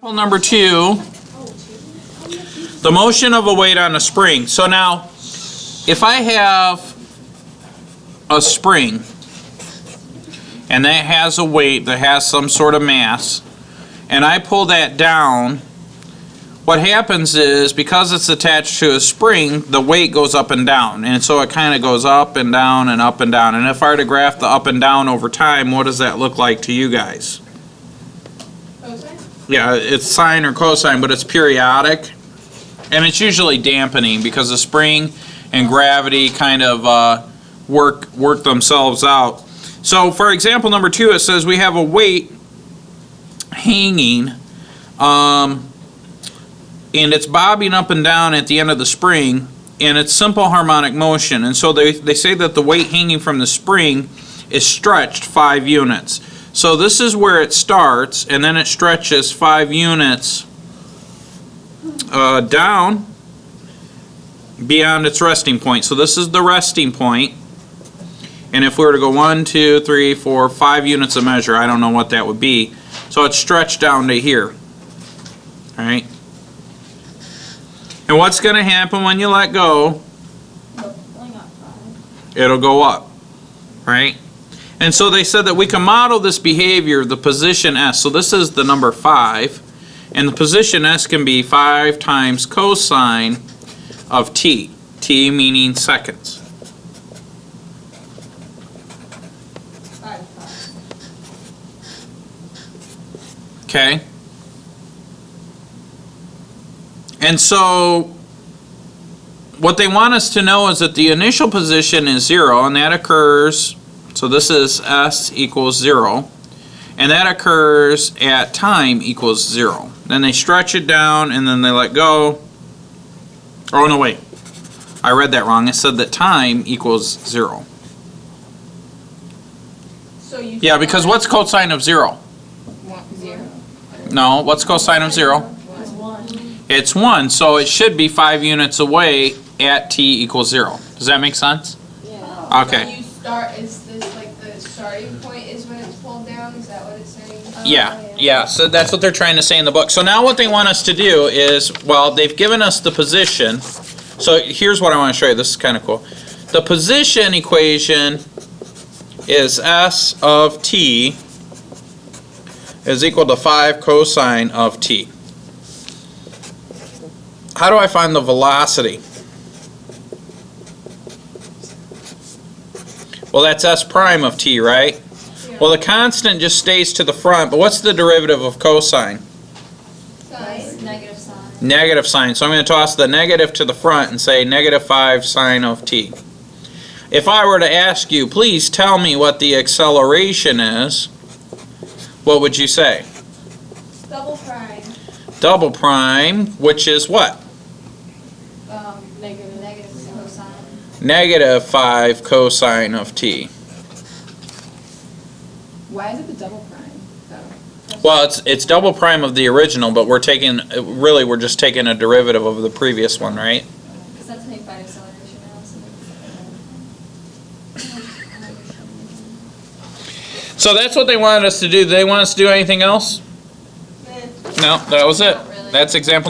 Example number 2, the motion of a weight on a spring. So now, if I have a spring, and that has a weight, that has some sort of mass, and I pull that down, what happens is, because it's attached to a spring, the weight goes up and down, and so it kind of goes up and down and up and down. And if I were to graph the up and down over time, what does that look like to you guys? Cosine? Yeah, it's sine or cosine, but it's periodic, and it's usually dampening because the spring and gravity kind of work themselves out. So for example number 2, it says we have a weight hanging, and it's bobbing up and down at the end of the spring, and it's simple harmonic motion. And so they say that the weight hanging from the spring is stretched 5 units. So this is where it starts, and then it stretches 5 units down beyond its resting point. So this is the resting point. And if we were to go 1, 2, 3, 4, 5 units of measure, I don't know what that would be. So it's stretched down to here. Alright? And what's going to happen when you let go? It'll go up. Right? And so they said that we can model this behavior, the position S. So this is the number 5. And the position S can be 5 times cosine of t. T meaning seconds. Okay? And so what they want us to know is that the initial position is 0, and that occurs, so this is S equals 0, and that occurs at time equals 0. Then they stretch it down, and then they let go. Oh no, wait. I read that wrong. It said that time equals 0. So you Yeah, because what's cosine of 0? 0. No, what's cosine of 0? It's 1. It's 1, so it should be 5 units away at t equals 0. Does that make sense? Yeah. Okay. So you start, is this like the starting point is when it's pulled down? Is that what it's saying? Yeah, so that's what they're trying to say in the book. So now what they want us to do is, well, they've given us the position. So here's what I want to show you. This is kind of cool. The position equation is S of t is equal to 5 cosine of t. How do I find the velocity? Well, that's S prime of t, right? Yeah. Well, the constant just stays to the front, but what's the derivative of cosine? Sine. Negative sine. Negative sine. So I'm going to toss the negative to the front and say negative 5 sine of t. If I were to ask you, please tell me what the acceleration is, what would you say? Double prime. Double prime, which is what? Negative cosine. Negative 5 cosine of t. Why is it the double prime, though? Well, it's double prime of the original, but we're just taking a derivative of the previous one, right? Because that's how you find acceleration now. So that's what they wanted us to do. Do they want us to do anything else? No, that was it. That's example